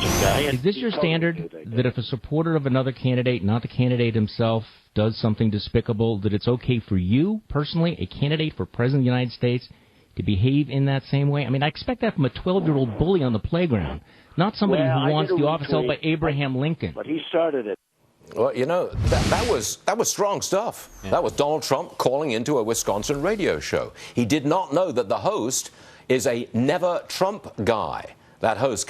guy. Is this your standard, that if a supporter of another candidate, not the candidate himself, does something despicable, that it's okay for you, personally, a candidate for President of the United States, to behave in that same way? I mean, I expect that from a 12-year-old bully on the playground, not somebody who wants the office held by Abraham Lincoln. But he started it. Well, you know, that was strong stuff. Yeah. That was Donald Trump calling into a Wisconsin radio show. He did not know that the host is a never Trump guy. That host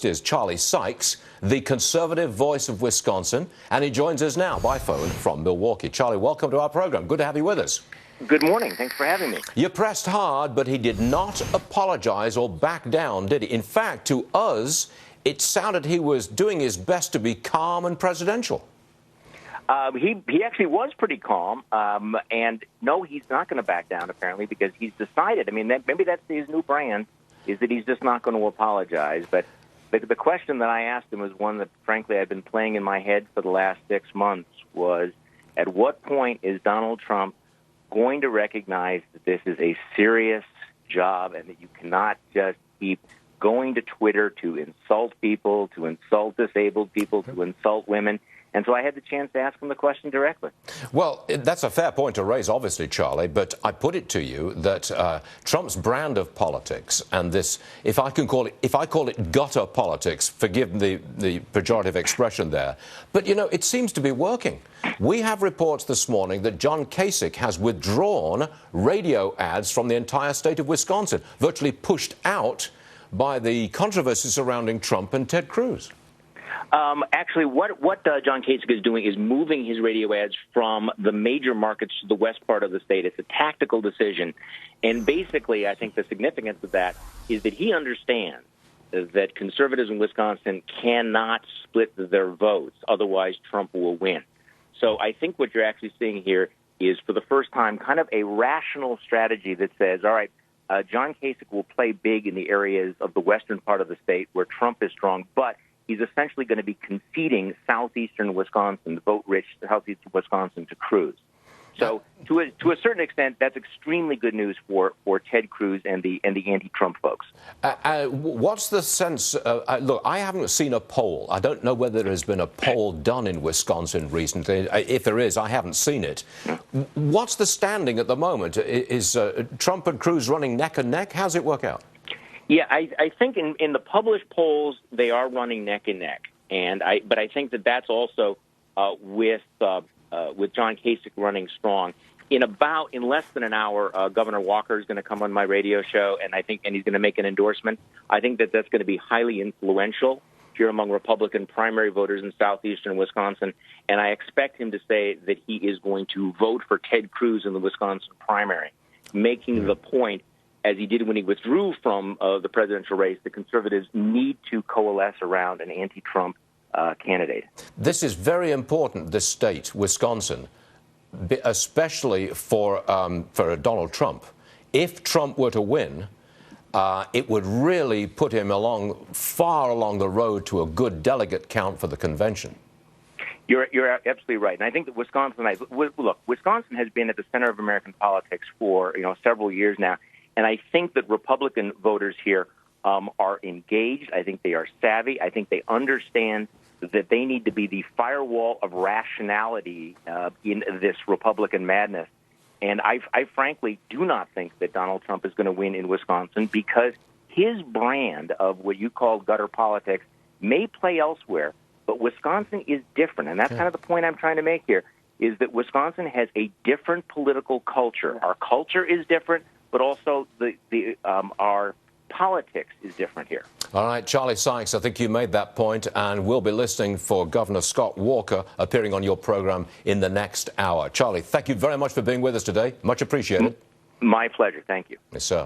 is Charlie Sykes, the conservative voice of Wisconsin, and he joins us now by phone from Milwaukee. Charlie, welcome to our program. Good to have you with us. Good morning. Thanks for having me. You pressed hard, but he did not apologize or back down, did he? In fact, to us, it sounded he was doing his best to be calm and presidential. He actually was pretty calm, and no, he's not going to back down, apparently, because he's decided. I mean, maybe that's his new brand, is that he's just not going to apologize. But the question that I asked him was one that, frankly, I've been playing in my head for the last 6 months, was at what point is Donald Trump going to recognize that this is a serious job and that you cannot just keep going to Twitter to insult people, to insult disabled people, to insult women? And so I had the chance to ask him the question directly. Well, that's a fair point to raise, obviously, Charlie, but I put it to you that Trump's brand of politics and this, if I call it gutter politics, forgive the pejorative expression there, but, you know, it seems to be working. We have reports this morning that John Kasich has withdrawn radio ads from the entire state of Wisconsin, virtually pushed out by the controversy surrounding Trump and Ted Cruz. Actually, what John Kasich is doing is moving his radio ads from the major markets to the west part of the state. It's a tactical decision. And basically, I think the significance of that is that he understands that conservatives in Wisconsin cannot split their votes. Otherwise, Trump will win. So I think what you're actually seeing here is, for the first time, kind of a rational strategy that says, all right, John Kasich will play big in the areas of the western part of the state where Trump is strong, but he's essentially going to be conceding southeastern Wisconsin, the vote-rich southeastern Wisconsin, to Cruz. So to a certain extent, that's extremely good news for Ted Cruz and the anti-Trump folks. What's the sense? Look, I haven't seen a poll. I don't know whether there has been a poll done in Wisconsin recently. If there is, I haven't seen it. What's the standing at the moment? Is Trump and Cruz running neck and neck? How's it work out? Yeah, I think in the published polls they are running neck and neck, but I think that's also with John Kasich running strong. In less than an hour, Governor Walker is going to come on my radio show, and he's going to make an endorsement. I think that's going to be highly influential here among Republican primary voters in southeastern Wisconsin, and I expect him to say that he is going to vote for Ted Cruz in the Wisconsin primary, making the point, as he did when he withdrew from the presidential race, the conservatives need to coalesce around an anti-Trump candidate. This is very important, this state, Wisconsin, especially for Donald Trump. If Trump were to win, it would really put him far along the road to a good delegate count for the convention. You're absolutely right, and I think that Wisconsin has been at the center of American politics for several years now. And I think that Republican voters here are engaged. I think they are savvy. I think they understand that they need to be the firewall of rationality in this Republican madness. And I frankly do not think that Donald Trump is going to win in Wisconsin, because his brand of what you call gutter politics may play elsewhere, but Wisconsin is different. And that's kind of the point I'm trying to make here, is that Wisconsin has a different political culture. Our culture is different, but also our politics is different here. All right, Charlie Sykes, I think you made that point, and we'll be listening for Governor Scott Walker appearing on your program in the next hour. Charlie, thank you very much for being with us today. Much appreciated. My pleasure. Thank you. Yes, sir.